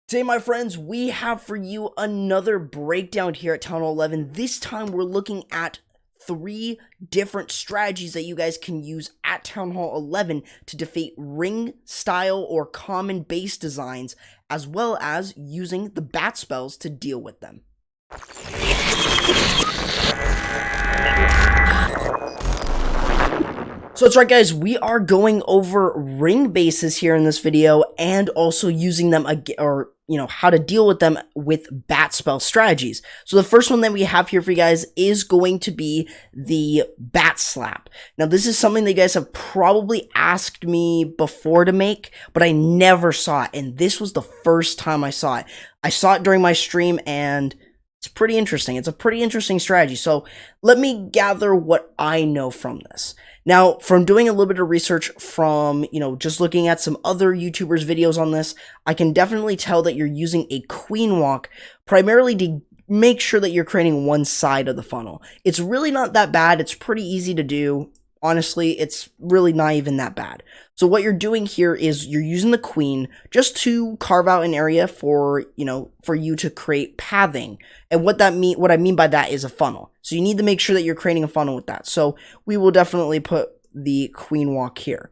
Today, my friends, we have for you another breakdown here at Town Hall 11. This time, we're looking at 3 different strategies that you guys can use at Town Hall 11 to defeat ring style or common base designs, as well as using the bat spells to deal with them. So that's right, guys, we are going over ring bases here in this video and also using them, how to deal with them with bat spell strategies. So the first one that we have here for you guys is going to be the bat slap. Now, this is something that you guys have probably asked me before to make, but I never saw it, and this was the first time I saw it. I saw it during my stream, and it's pretty interesting. It's a pretty interesting strategy. So let me gather what I know from this. Now, from doing a little bit of research from, just looking at some other YouTubers' videos on this, I can definitely tell that you're using a queen walk primarily to make sure that you're creating one side of the funnel. It's really not that bad. It's pretty easy to do. Honestly, it's really not even that bad. So what you're doing here is you're using the queen just to carve out an area for you to create pathing. And what I mean by that is a funnel. So you need to make sure that you're creating a funnel with that. So we will definitely put the queen walk here.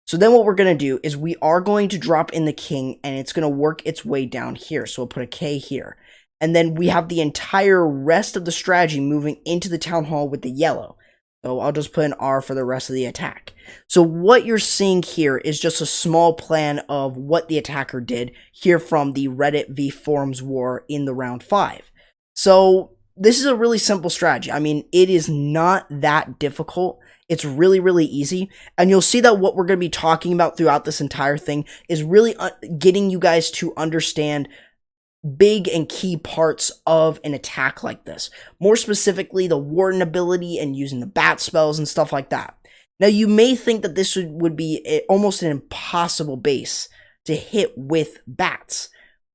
So then what we're going to do is we are going to drop in the king, and it's going to work its way down here. So we'll put a K here. And then we have the entire rest of the strategy moving into the town hall with the yellow. So I'll just put an R for the rest of the attack. So what you're seeing here is just a small plan of what the attacker did here from the Reddit v Forums war in the round 5. So this is a really simple strategy. I mean, it is not that difficult. It's really, really easy. And you'll see that what we're going to be talking about throughout this entire thing is really getting you guys to understand big and key parts of an attack like this. More specifically, the Warden ability and using the bat spells and stuff like that. Now, you may think that this would be almost an impossible base to hit with bats,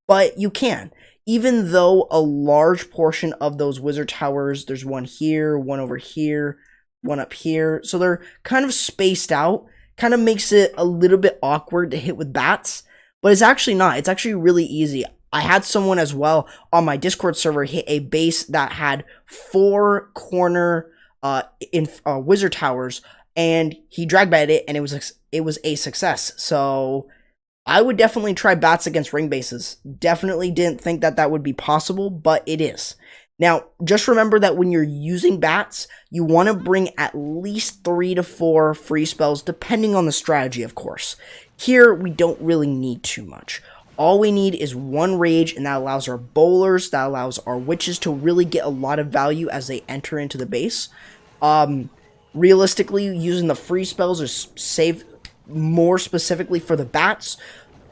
but you can. Even though a large portion of those wizard towers, there's one here, one over here, one up here, so they're kind of spaced out, kind of makes it a little bit awkward to hit with bats, but it's actually not. It's actually really easy. I had someone as well on my Discord server hit a base that had 4 corner wizard towers, and he drag batted it, and it was a success. So I would definitely try bats against ring bases. Definitely didn't think that that would be possible, but it is. Now, just remember that when you're using bats, you want to bring at least 3 to 4 free spells, depending on the strategy, of course. Here, we don't really need too much. All we need is 1 rage, and that allows our bowlers, that allows our witches to really get a lot of value as they enter into the base. Realistically, using the free spells is saved more specifically for the bats.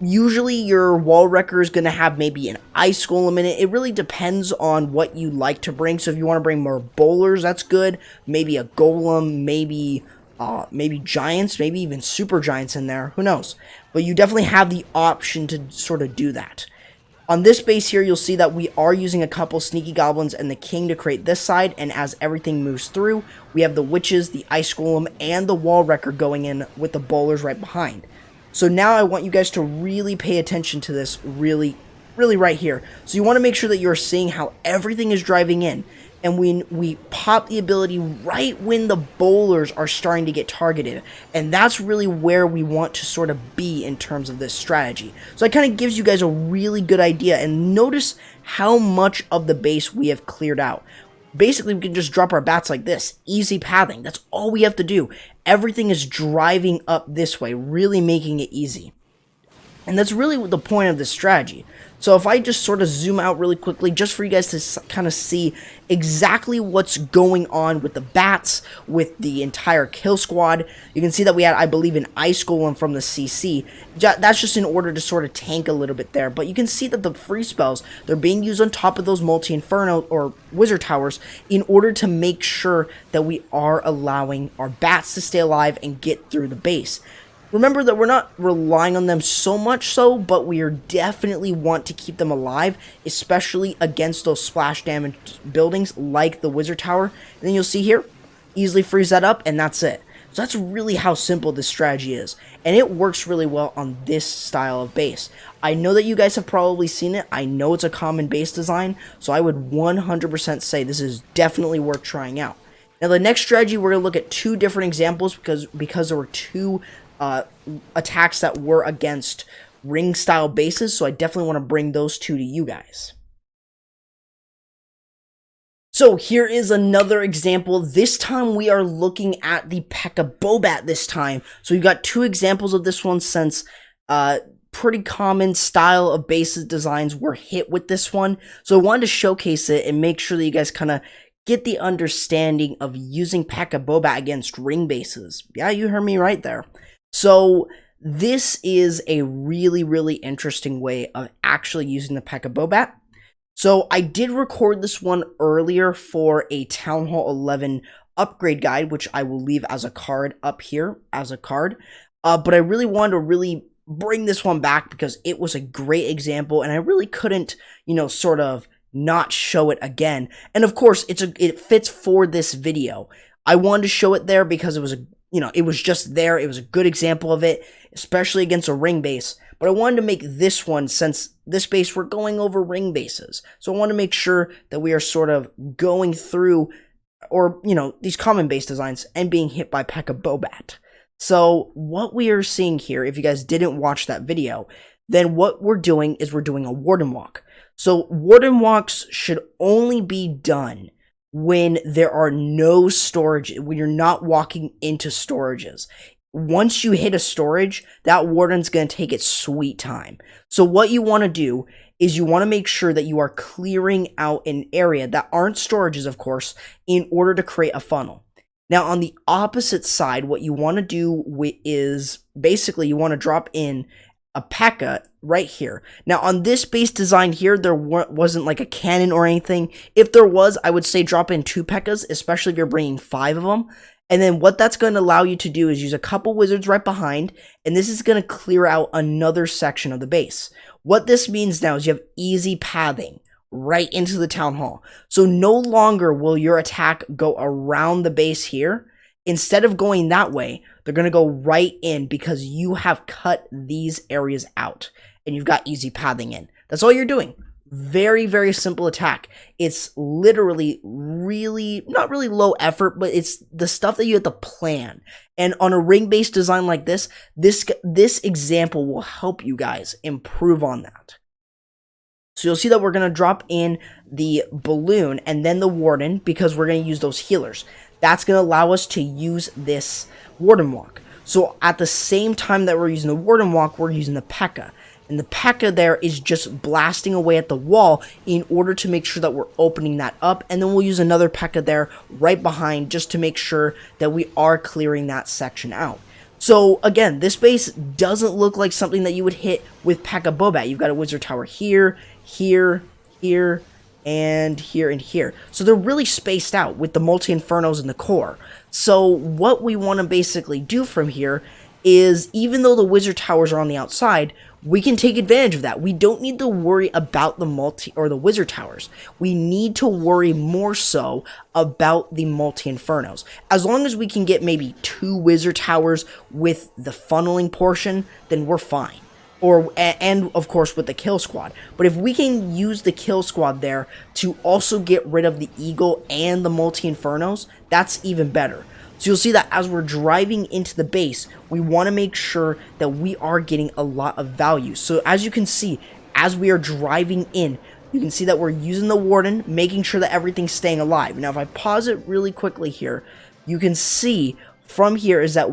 Usually your wall wrecker is going to have maybe an ice golem in it. It really depends on what you like to bring. So if you want to bring more bowlers, that's good. Maybe a golem, maybe giants, maybe even super giants in there. Who knows? But you definitely have the option to sort of do that. On this base here, you'll see that we are using a couple sneaky goblins and the king to create this side. And as everything moves through, we have the witches, the ice golem, and the wall wrecker going in with the bowlers right behind. So now I want you guys to really pay attention to this really right here. So you want to make sure that you're seeing how everything is driving in. And we pop the ability right when the bowlers are starting to get targeted. And that's really where we want to sort of be in terms of this strategy. So it kind of gives you guys a really good idea. And notice how much of the base we have cleared out. Basically, we can just drop our bats like this. Easy pathing. That's all we have to do. Everything is driving up this way, really making it easy. And that's really the point of this strategy. So if I just sort of zoom out really quickly, just for you guys to kind of see exactly what's going on with the bats, with the entire kill squad, you can see that we had, I believe, an ice golem from the CC. That's just in order to sort of tank a little bit there. But you can see that the free spells, they're being used on top of those multi-inferno or wizard towers in order to make sure that we are allowing our bats to stay alive and get through the base. Remember that we're not relying on them so much so, but we are definitely want to keep them alive, especially against those splash damage buildings like the wizard tower. And then you'll see here, easily freeze that up, and that's it. So that's really how simple this strategy is, and it works really well on this style of base. I know that you guys have probably seen it. I know it's a common base design, so I would 100% say this is definitely worth trying out. Now the next strategy, we're going to look at two different examples because there were two attacks that were against ring style bases, so I definitely want to bring those two to you guys. So here is another example. This time we are looking at the Pekka BoBat this time. So you've got two examples of this one, since pretty common style of bases designs were hit with this one. So I wanted to showcase it and make sure that you guys kind of get the understanding of using Pekka BoBat against ring bases. Yeah, you heard me right there. So this is a really, really interesting way of actually using the Pekka BoBat. So I did record this one earlier for a Town Hall 11 upgrade guide, which I will leave as a card up here as a card. But I really wanted to bring this one back because it was a great example, and I really couldn't, sort of not show it again. And of course, it fits for this video. I wanted to show it there because it was it was just there. It was a good example of it, especially against a ring base. But I wanted to make this one, since this base, we're going over ring bases. So I want to make sure that we are sort of going through, or, these common base designs and being hit by Pekka BoBat. So what we are seeing here, if you guys didn't watch that video, then what we're doing is we're doing a warden walk. So warden walks should only be done when there are no storage, when you're not walking into storages. Once you hit a storage, that warden's going to take its sweet time. So what you want to do is you want to make sure that you are clearing out an area that aren't storages, of course, in order to create a funnel. Now, on the opposite side, what you want to do is basically you want to drop in a Pekka right here. Now, on this base design here, there wasn't like a cannon or anything. If there was, I would say drop in 2 Pekkas, especially if you're bringing 5 of them. And then what that's going to allow you to do is use a couple wizards right behind, and this is going to clear out another section of the base. What this means now is you have easy pathing right into the town hall. So no longer will your attack go around the base here. Instead of going that way, they're going to go right in because you have cut these areas out and you've got easy pathing in. That's all you're doing. Very, very simple attack. It's literally not really low effort, but it's the stuff that you have to plan. And on a ring-based design like this example will help you guys improve on that. So you'll see that we're going to drop in the balloon and then the warden because we're going to use those healers. That's going to allow us to use this warden walk. So at the same time that we're using the warden walk, we're using the Pekka. And the Pekka there is just blasting away at the wall in order to make sure that we're opening that up. And then we'll use another Pekka there right behind just to make sure that we are clearing that section out. So again, this base doesn't look like something that you would hit with Pekka BoBat. You've got a wizard tower here, here, here, and here, and here. So they're really spaced out with the multi-infernos in the core. So what we want to basically do from here is, even though the wizard towers are on the outside, we can take advantage of that. We don't need to worry about the wizard towers. We need to worry more so about the multi-infernos. As long as we can get maybe 2 wizard towers with the funneling portion, then we're fine. And of course with the kill squad. But if we can use the kill squad there to also get rid of the eagle and the multi-infernos, that's even better. So you'll see that as we're driving into the base, we want to make sure that we are getting a lot of value. So as you can see, as we are driving in, you can see that we're using the warden, making sure that everything's staying alive. Now, if I pause it really quickly here, you can see from here is that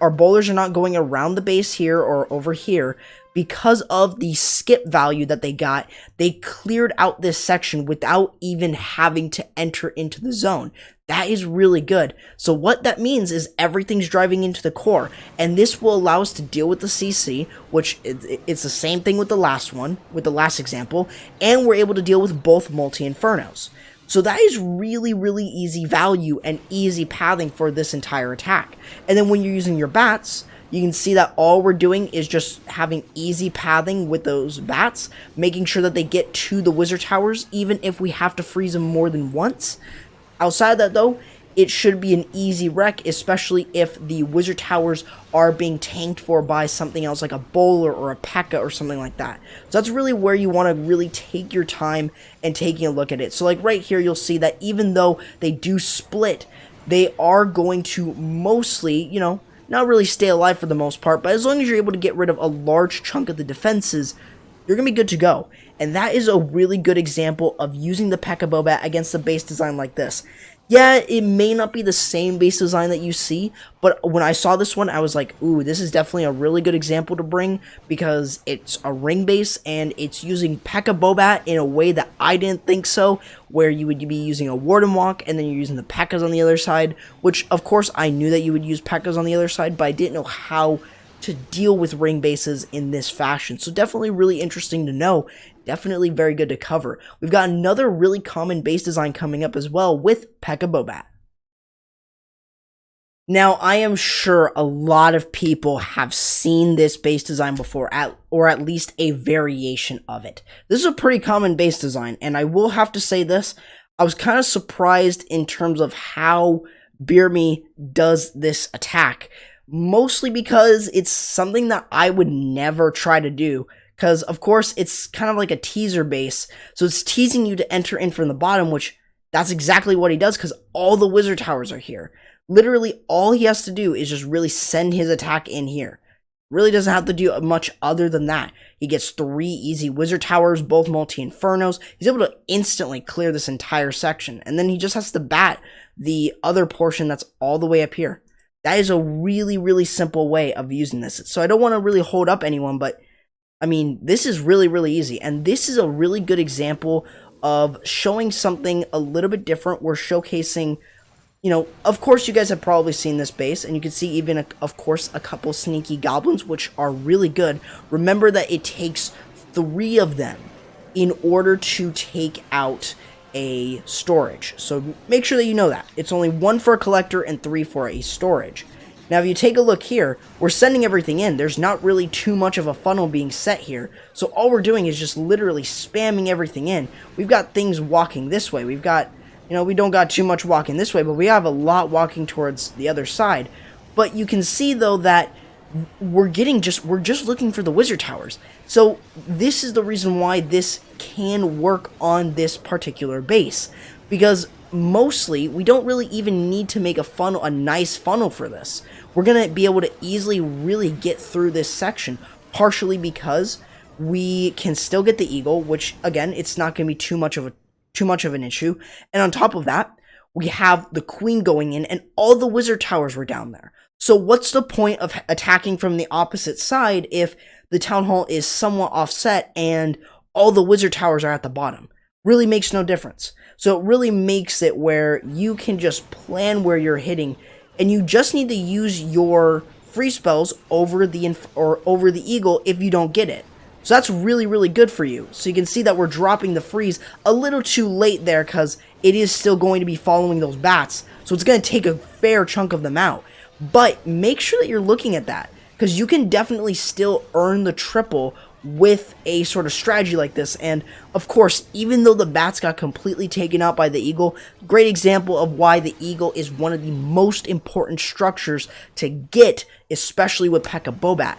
our bowlers are not going around the base here or over here. Because of the skip value that they got, they cleared out this section without even having to enter into the zone. That is really good. So what that means is everything's driving into the core, and this will allow us to deal with the CC, which it's the same thing with the last one, with the last example, and we're able to deal with both multi-infernos. So that is really, really easy value and easy pathing for this entire attack. And then when you're using your bats, you can see that all we're doing is just having easy pathing with those bats, making sure that they get to the wizard towers, even if we have to freeze them more than once. Outside of that, though, it should be an easy wreck, especially if the wizard towers are being tanked for by something else like a bowler or a Pekka or something like that. So that's really where you want to really take your time and taking a look at it. So like right here, you'll see that even though they do split, they are going to mostly, you know, not really stay alive for the most part, but as long as you're able to get rid of a large chunk of the defenses, you're going to be good to go. And that is a really good example of using the Pekka BoBat against a base design like this. Yeah, it may not be the same base design that you see, but when I saw this one, I was like, ooh, this is definitely a really good example to bring because it's a ring base and it's using Pekka BoBat in a way that I didn't think so, where you would be using a Warden Walk and then you're using the Pekkas on the other side, which of course I knew that you would use Pekkas on the other side, but I didn't know how to deal with ring bases in this fashion. So definitely really interesting to know. Definitely very good to cover. We've got another really common base design coming up as well with Pekka BoBat. Now, I am sure a lot of people have seen this base design before, or at least a variation of it. This is a pretty common base design, and I will have to say this, I was kind of surprised in terms of how Birme does this attack. Mostly because it's something that I would never try to do. Because, of course, it's kind of like a teaser base. So it's teasing you to enter in from the bottom, which that's exactly what he does because all the wizard towers are here. Literally, all he has to do is just really send his attack in here. Really doesn't have to do much other than that. He gets 3 easy wizard towers, both multi-infernos. He's able to instantly clear this entire section. And then he just has to bat the other portion that's all the way up here. That is a really, really simple way of using this. So I don't want to really hold up anyone, but I mean, this is really, really easy. And this is a really good example of showing something a little bit different. We're showcasing, you know, of course you guys have probably seen this base, and you can see even, of course, a couple sneaky goblins, which are really good. Remember that it takes 3 of them in order to take out a storage. So make sure that you know that. It's only 1 for a collector and 3 for a storage. Now, if you take a look here, we're sending everything in. There's not really too much of a funnel being set here. So all we're doing is just literally spamming everything in. We've got things walking this way. We've got, you know, we don't got too much walking this way, but we have a lot walking towards the other side. But you can see, though, that we're just looking for the wizard towers. So this is the reason why this can work on this particular base, because mostly we don't really even need to make a nice funnel for this. We're gonna be able to easily really get through this section, partially because we can still get the eagle, which again, it's not gonna be too much of an issue. And on top of that, we have the queen going in, and all the wizard towers were down there. So what's the point of attacking from the opposite side if the town hall is somewhat offset and all the wizard towers are at the bottom? Really makes no difference. So it really makes it where you can just plan where you're hitting, and you just need to use your free spells over the eagle if you don't get it. So that's really, really good for you. So you can see that we're dropping the freeze a little too late there because it is still going to be following those bats. So it's going to take a fair chunk of them out. But make sure that you're looking at that, because you can definitely still earn the triple with a sort of strategy like this. And of course, even though the bats got completely taken out by the eagle, great example of why the eagle is one of the most important structures to get, especially with Pekka BoBat.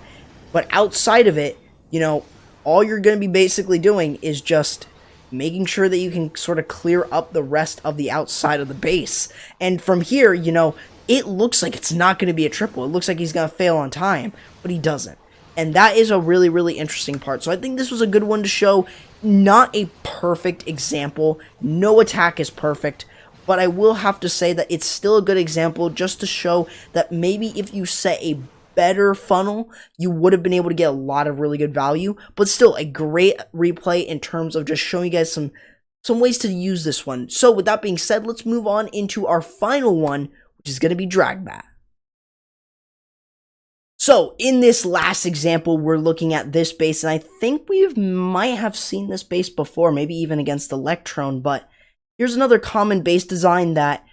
But outside of it, you know, all you're going to be basically doing is just making sure that you can sort of clear up the rest of the outside of the base. And from here, you know, it looks like it's not going to be a triple. It looks like he's going to fail on time, but he doesn't. And that is a really, really interesting part. So I think this was a good one to show. Not a perfect example. No attack is perfect. But I will have to say that it's still a good example just to show that maybe if you set a better funnel, you would have been able to get a lot of really good value. But still a great replay in terms of just showing you guys some ways to use this one. So with that being said, let's move on into our final one, which is going to be Dragbat. So in this last example, we're looking at this base, and I think might have seen this base before, maybe even against Electron, but here's another common base design that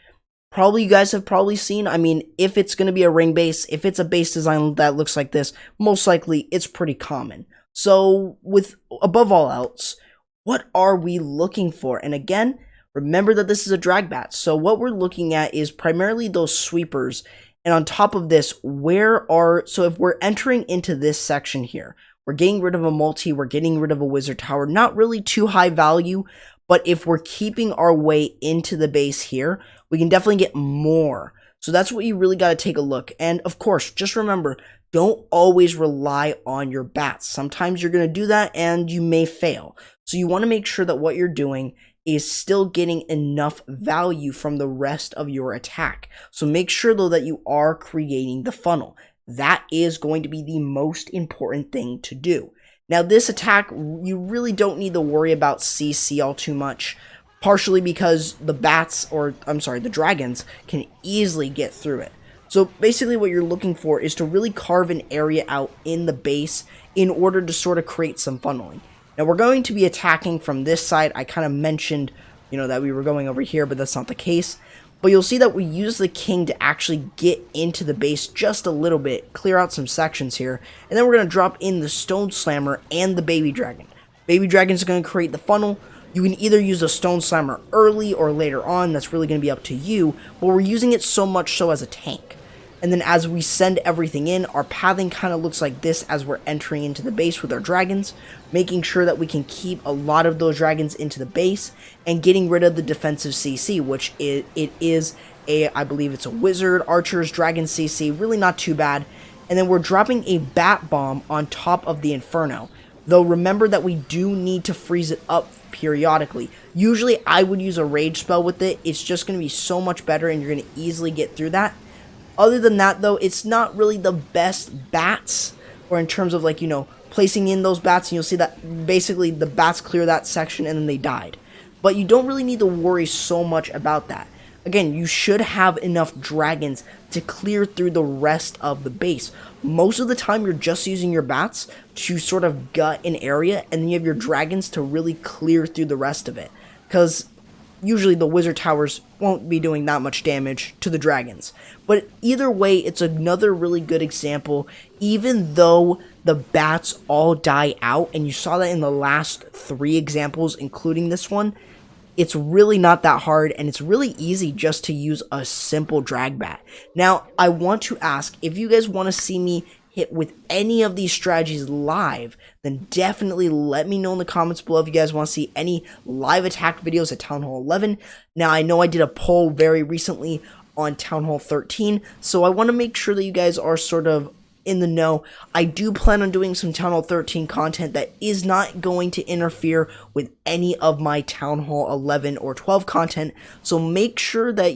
probably you guys have probably seen. I mean, if it's going to be a ring base, if it's a base design that looks like this, most likely it's pretty common. So with above all else, what are we looking for? And again, remember that this is a drag bat. So what we're looking at is primarily those sweepers. And on top of this, so if we're entering into this section here, we're getting rid of a multi, we're getting rid of a wizard tower, not really too high value, but if we're keeping our way into the base here, we can definitely get more. So that's what you really got to take a look. And of course, just remember, don't always rely on your bats. Sometimes you're going to do that and you may fail. So you want to make sure that what you're doing is still getting enough value from the rest of your attack. So make sure though that you are creating the funnel. That is going to be the most important thing to do. Now this attack, you really don't need to worry about CC all too much, partially because the dragons can easily get through it. So basically what you're looking for is to really carve an area out in the base in order to sort of create some funneling. Now we're going to be attacking from this side. I kind of mentioned, that we were going over here, but that's not the case. But you'll see that we use the king to actually get into the base just a little bit, clear out some sections here, and then we're going to drop in the stone slammer and the baby dragon. Baby dragon is going to create the funnel. You can either use the stone slammer early or later on. That's really going to be up to you, but we're using it so much so as a tank. And then as we send everything in, our pathing kind of looks like this as we're entering into the base with our dragons, making sure that we can keep a lot of those dragons into the base and getting rid of the defensive CC, which it is I believe it's a wizard, archers, dragon CC, really not too bad. And then we're dropping a bat bomb on top of the inferno. Though remember that we do need to freeze it up periodically. Usually I would use a rage spell with it. It's just going to be so much better and you're going to easily get through that. Other than that, though, it's not really the best bats, or in terms of placing in those bats, and you'll see that basically the bats clear that section and then they died. But you don't really need to worry so much about that. Again, you should have enough dragons to clear through the rest of the base. Most of the time, you're just using your bats to sort of gut an area, and then you have your dragons to really clear through the rest of it. Because usually the wizard towers won't be doing that much damage to the dragons. But either way, it's another really good example. Even though the bats all die out, and you saw that in the last 3 examples, including this one, it's really not that hard, and it's really easy just to use a simple drag bat. Now, I want to ask, if you guys want to see me hit with any of these strategies live, then definitely let me know in the comments below if you guys want to see any live attack videos at Town Hall 11. Now, I know I did a poll very recently on Town Hall 13, so I want to make sure that you guys are sort of in the know. I do plan on doing some Town Hall 13 content that is not going to interfere with any of my Town Hall 11 or 12 content, so make sure that,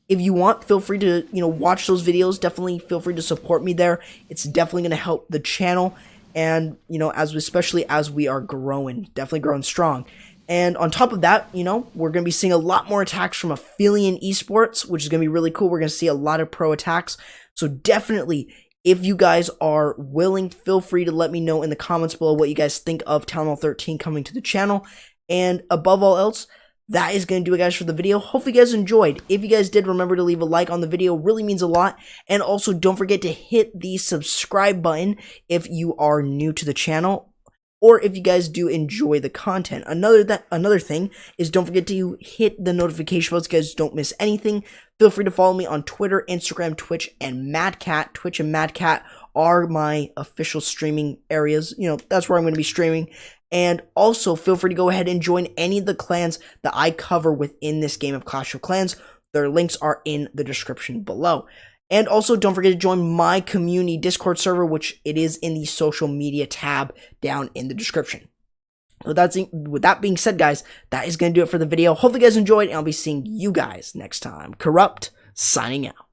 if you want, feel free to, watch those videos. Definitely feel free to support me there. It's definitely going to help the channel. And, especially as we are growing, definitely growing strong. And on top of that, we're going to be seeing a lot more attacks from Affiliate Esports, which is going to be really cool. We're going to see a lot of pro attacks. So definitely, if you guys are willing, feel free to let me know in the comments below what you guys think of Town Hall 13 coming to the channel. And above all else, that is going to do it, guys, for the video. Hopefully you guys enjoyed. If you guys did, remember to leave a like on the video. It really means a lot. And also, don't forget to hit the subscribe button if you are new to the channel, or if you guys do enjoy the content. Another thing is, don't forget to hit the notification bell so you guys don't miss anything. Feel free to follow me on Twitter, Instagram, Twitch, and MadCat. Twitch and MadCat are my official streaming areas. That's where I'm going to be streaming. And also, feel free to go ahead and join any of the clans that I cover within this game of Clash of Clans. Their links are in the description below. And also, don't forget to join my community Discord server, which it is in the social media tab down in the description. With that being said, guys, that is going to do it for the video. Hopefully you guys enjoyed, and I'll be seeing you guys next time. Corrupt, signing out.